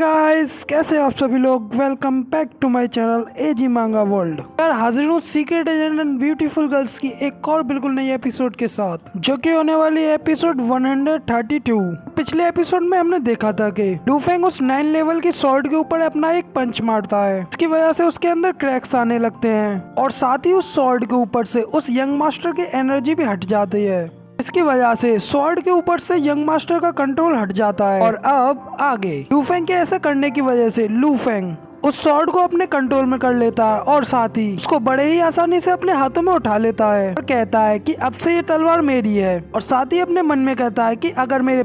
Guys, कैसे हो आप सभी लोग। Welcome back to my channel AG manga world. यार हाजिर हूँ secret agent and beautiful girls की एक और बिल्कुल नई एपिसोड के साथ, जो कि होने वाली है एपिसोड 132। पिछले एपिसोड में हमने देखा था कि लू फेंग उस 9 लेवल की स्वॉर्ड के ऊपर अपना एक पंच मारता है, इसकी वजह से उसके अंदर क्रैक्स आने लगते हैं और साथ ही उस स्वॉर्ड के ऊपर से उस यंग मास्टर की एनर्जी भी हट जाती है। इसकी वजह से स्वॉर्ड के ऊपर से यंग मास्टर का कंट्रोल हट जाता है। और अब आगे लू फेंग के ऐसा करने की वजह से लू फेंग उस स्वॉर्ड को अपने कंट्रोल में कर लेता है और साथ ही उसको बड़े ही आसानी से अपने हाथों में उठा लेता है और कहता है कि अब से ये तलवार मेरी है। और साथ ही अपने मन में कहता है कि अगर मेरे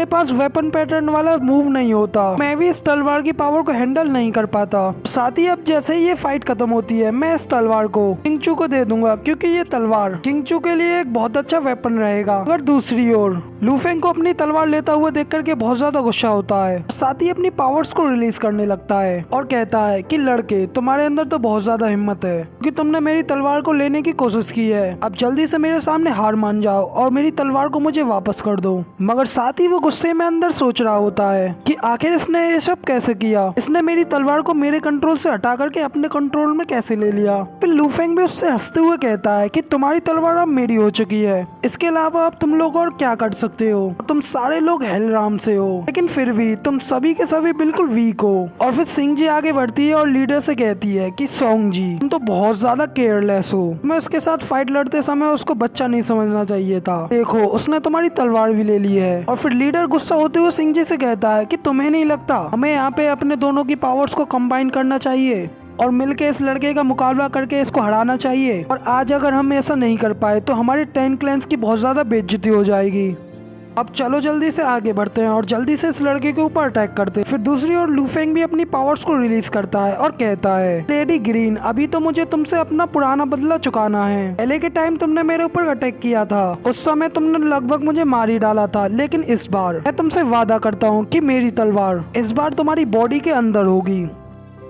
पास वेपन पैटर्न वाला मूव नहीं होता, मैं भी इस तलवार की पावर को हैंडल नहीं कर पाता। साथ ही अब जैसे ही ये फाइट खत्म होती है, मैं इस तलवार को किंगचू को दे दूंगा, क्योंकि ये तलवार किंगचू के लिए एक बहुत अच्छा वेपन रहेगा। अगर दूसरी ओर लू फेंग को अपनी तलवार लेता हुआ देख करके बहुत ज्यादा गुस्सा होता है, साथ ही अपनी पावर्स को रिलीज करने लगता है और कहता है कि लड़के, तुम्हारे अंदर तो बहुत ज्यादा हिम्मत है क्योंकि तुमने मेरी तलवार को लेने की कोशिश की है। अब जल्दी से मेरे सामने हार मान जाओ और मेरी तलवार को मुझे वापस कर दो। मगर साथ ही वो गुस्से में अंदर सोच रहा होता है कि आखिर इसने ये सब कैसे किया, इसने मेरी तलवार को मेरे कंट्रोल से हटा करके अपने कंट्रोल में कैसे ले लिया। फिर लू फेंग भी उससे हंसते हुए कहता है कि तुम्हारी तलवार अब मेरी हो चुकी है, इसके अलावा अब तुम लोग और क्या कर सकते हो। तुम सारे लोग हेलराम से हो, लेकिन फिर भी तुम सभी के सभी बिल्कुल वीक हो। और फिर सिंह जी आगे बढ़ती है और लीडर से कहती है कि सोंग जी, तुम तो बहुत ज्यादा केयरलेस हो, मैं उसके साथ फाइट लड़ते समय उसको बच्चा नहीं समझना चाहिए था। देखो, उसने तुम्हारी तलवार भी ले ली है। और फिर लीडर गुस्सा होते हुए सिंह जी से कहता है कि तुम्हें नहीं लगता हमें यहाँ पे अपने दोनों की पावर्स को कंबाइन करना चाहिए और मिलके इस लड़के का मुकाबला करके इसको हराना चाहिए। और आज अगर हम ऐसा नहीं कर पाए तो हमारे 10 क्लैंस की बहुत ज्यादा बेइज्जती हो जाएगी। अब चलो जल्दी से आगे बढ़ते हैं और जल्दी से इस लड़के के ऊपर अटैक करते हैं। फिर दूसरी ओर लू फेंग भी अपनी पावर्स को रिलीज करता है और कहता है, लेडी ग्रीन, अभी तो मुझे तुमसे अपना पुराना बदला चुकाना है। पहले के टाइम तुमने मेरे ऊपर अटैक किया था, उस समय तुमने लगभग मुझे मार ही डाला था, लेकिन इस बार मैं तुमसे वादा करता हूँ कि मेरी तलवार इस बार तुम्हारी बॉडी के अंदर होगी।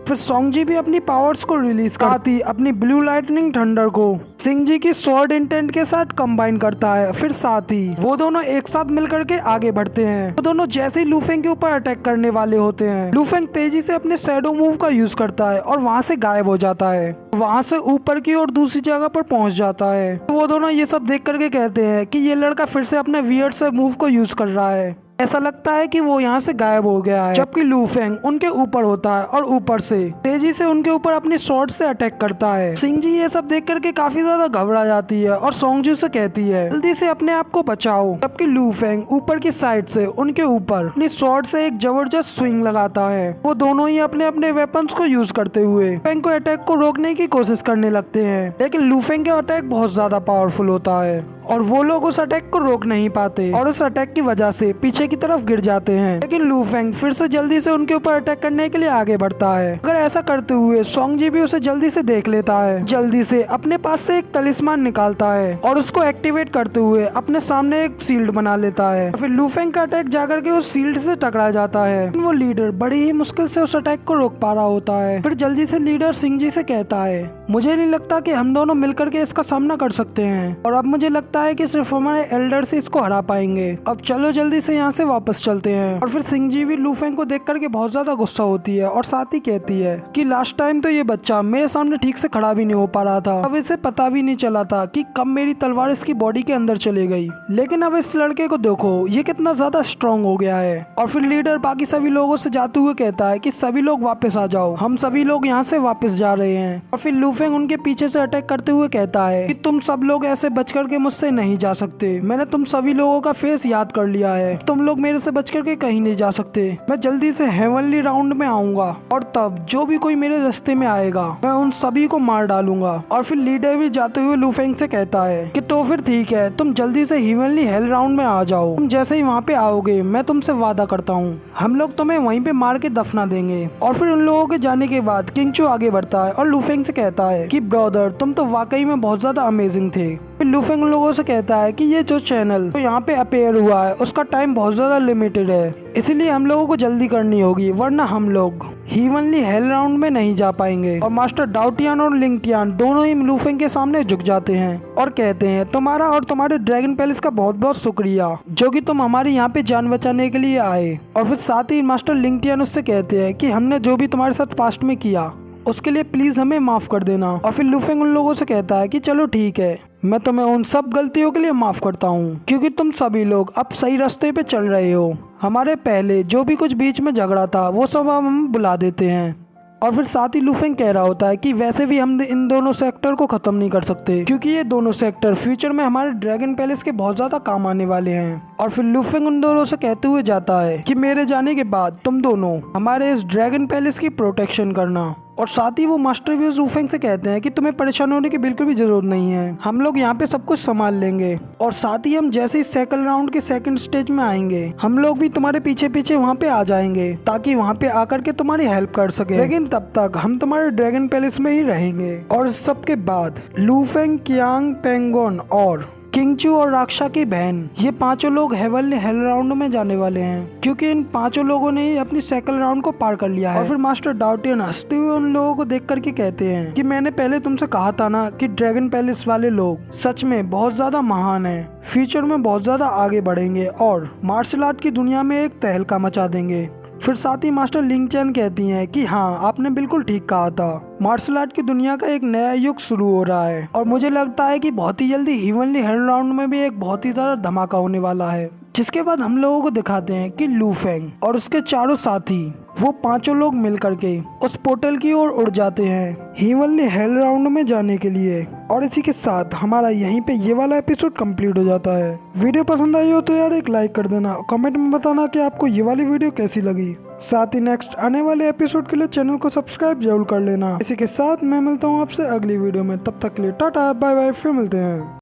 फिर सोंग जी भी अपनी पावर्स को रिलीज करती अपनी ब्लू लाइटनिंग थंडर को सिंह जी की स्वॉर्ड इंटेंट के साथ कंबाइन करता है। फिर साथ ही वो दोनों एक साथ मिलकर के आगे बढ़ते हैं। वो दोनों जैसे ही लू फेंग के ऊपर अटैक करने वाले होते हैं, लू फेंग तेजी से अपने शैडो मूव का यूज करता है और वहाँ से गायब हो जाता है। वहाँ से ऊपर की और दूसरी जगह पर पहुँच जाता है। वो दोनों ये सब देख करके कहते हैं कि ये लड़का फिर से अपने वियर्ड से मूव को यूज कर रहा है। ऐसा लगता है कि वो यहाँ से गायब हो गया है, जबकि लू फेंग उनके ऊपर होता है और ऊपर से तेजी से उनके ऊपर अपनी स्वॉर्ड से अटैक करता है। सिंह जी ये सब देख करके काफी ज्यादा घबरा जाती है और सोंग जी से कहती है, जल्दी से अपने आप को बचाओ। जबकि लू फेंग ऊपर की साइड से उनके ऊपर अपनी स्वॉर्ड से एक जबरदस्त स्विंग लगाता है। वो दोनों ही अपने अपने वेपन्स को यूज करते हुए फेंग को अटैक को रोकने की कोशिश करने लगते हैं, लेकिन लू फेंग का अटैक बहुत ज्यादा पावरफुल होता है और वो लोग उस अटैक को रोक नहीं पाते और उस अटैक की वजह से पीछे की तरफ गिर जाते हैं। लेकिन लू फेंग फिर से जल्दी से उनके ऊपर अटैक करने के लिए आगे बढ़ता है। अगर ऐसा करते हुए सोंग जी भी उसे जल्दी से देख लेता है, जल्दी से अपने पास से एक तलिस्मान निकालता है और उसको एक्टिवेट करते हुए अपने सामने एक शील्ड बना लेता है। फिर लू फेंग का अटैक जाकर के उस शील्ड से टकरा जाता है। वो लीडर बड़ी ही मुश्किल से उस अटैक को रोक पा रहा होता है। फिर जल्दी से लीडर सिंह जी से कहता है, मुझे नहीं लगता कि हम दोनों मिलकर के इसका सामना कर सकते हैं और अब मुझे लगता है कि सिर्फ हमारे एल्डर से इसको हरा पाएंगे। अब चलो जल्दी से यहाँ से वापस चलते हैं। और फिर सिंह जी भी लू फेंग को देख करके बहुत ज्यादा गुस्सा होती है और साथ ही कहती है कि लास्ट टाइम तो ये बच्चा मेरे सामने ठीक से खड़ा भी नहीं हो पा रहा था, अब इसे पता भी नहीं चला था कि कब मेरी तलवार इसकी बॉडी के अंदर चली गई, लेकिन अब इस लड़के को देखो, ये कितना ज्यादा स्ट्रॉन्ग हो गया है। और फिर लीडर बाकी सभी लोगों से जाते हुए कहता है कि सभी लोग वापस आ जाओ, हम सभी लोग यहाँ से वापस जा रहे हैं। और फिर लू फेंग उनके पीछे से अटैक करते हुए कहता है कि तुम सब लोग ऐसे बच करके मुझसे नहीं जा सकते, मैंने तुम सभी लोगों का फेस याद कर लिया है, तुम लोग मेरे से बच करके कहीं नहीं जा सकते। मैं जल्दी से हेवनली राउंड में आऊंगा और तब जो भी कोई मेरे रास्ते में आएगा मैं उन सभी को मार डालूंगा। और फिर लीडर भी जाते हुए लू फेंग से कहता है कि तो फिर ठीक है, तुम जल्दी से हेवनली हेल राउंड में आ जाओ, तुम जैसे ही वहाँ पे आओगे मैं तुमसे वादा करता हूँ हम लोग तुम्हें वहीं पे मार के दफना देंगे। और फिर उन लोगों के जाने के बाद किंगचू आगे बढ़ता है और लू फेंग से कहता है कि ब्रदर, तुम तो वाकई में बहुत ज्यादा अमेजिंग थे। फिर लू फेंग उन लोगों से कहता है कि ये जो चैनल तो यहाँ पे अपेयर हुआ है उसका टाइम बहुत ज्यादा लिमिटेड है, इसीलिए हम लोगों को जल्दी करनी होगी वरना हम लोग हीवनली हेल राउंड में नहीं जा पाएंगे और मास्टर डाउटियन और लिंगटियन दोनों ही लूफेंग के सामने झुक जाते हैं और कहते हैं तुम्हारा और तुम्हारे ड्रैगन पैलेस का बहुत बहुत शुक्रिया जो कि तुम हमारे यहाँ पे जान बचाने के लिए आए। और फिर साथ ही मास्टर लिंगटियन उससे कहते हैं कि हमने जो भी तुम्हारे साथ पास्ट में किया उसके लिए प्लीज हमें माफ कर देना। और फिर लूफेंग उन लोगों से कहता है कि चलो ठीक है, मैं तुम्हें उन सब गलतियों के लिए माफ करता हूँ क्योंकि तुम सभी लोग अब सही रास्ते पे चल रहे हो। हमारे पहले जो भी कुछ बीच में झगड़ा था वो सब हम बुला देते हैं। और फिर साथ ही लूफेंग कह रहा होता है कि वैसे भी हम इन दोनों सेक्टर को खत्म नहीं कर सकते क्योंकि ये दोनों सेक्टर फ्यूचर में हमारे ड्रैगन पैलेस के बहुत ज्यादा काम आने वाले हैं। और फिर लूफेंग उन दोनों से कहते हुए जाता है कि मेरे जाने के बाद तुम दोनों हमारे इस ड्रैगन पैलेस की प्रोटेक्शन करना। और साथ ही वो मास्टर व्यूज लूफेंग से कहते हैं कि तुम्हें परेशान होने की बिल्कुल भी जरूरत नहीं है, हम लोग यहाँ पे सब कुछ संभाल लेंगे। और साथ ही हम जैसे ही सेकंड राउंड के सेकंड स्टेज में आएंगे हम लोग भी तुम्हारे पीछे पीछे वहाँ पे आ जाएंगे ताकि वहाँ पे आकर के तुम्हारी हेल्प कर सके, लेकिन तब तक हम तुम्हारे ड्रैगन पैलेस में ही रहेंगे। और सबके बाद लूफेंग, कियांग, पेंगोन और किंगचू और राक्षा की बहन ये पांचों लोग हेवनली हेल राउंड में जाने वाले हैं क्योंकि इन पांचों लोगों ने अपनी सेकंड राउंड को पार कर लिया है। और फिर मास्टर डाउटियन हंसते हुए उन लोगों को देख करके कहते हैं कि मैंने पहले तुमसे कहा था ना कि ड्रैगन पैलेस वाले लोग सच में बहुत ज्यादा महान है, फ्यूचर में बहुत ज्यादा आगे बढ़ेंगे और मार्शल आर्ट की दुनिया में एक तहलका मचा देंगे। फिर साथ ही मास्टर लिंगटियन कहती हैं कि हाँ आपने बिल्कुल ठीक कहा था, मार्शल आर्ट की दुनिया का एक नया युग शुरू हो रहा है और मुझे लगता है कि बहुत ही जल्दी हीवनली हेल राउंड में भी एक बहुत ही ज्यादा धमाका होने वाला है। जिसके बाद हम लोगों को दिखाते हैं कि लूफेंग और उसके चारों साथी वो पांचों लोग मिल करके उस पोर्टल की ओर उड़ जाते हैं हीवनली हेल राउंड में जाने के लिए। और इसी के साथ हमारा यहीं पे ये वाला एपिसोड कंप्लीट हो जाता है। वीडियो पसंद आई हो तो यार एक लाइक कर देना, कमेंट में बताना कि आपको ये वाली वीडियो कैसी लगी। साथ ही नेक्स्ट आने वाले एपिसोड के लिए चैनल को सब्सक्राइब जरूर कर लेना। इसी के साथ मैं मिलता हूँ आपसे अगली वीडियो में, तब तक के लिए टाटा बाय बाय, फिर मिलते हैं।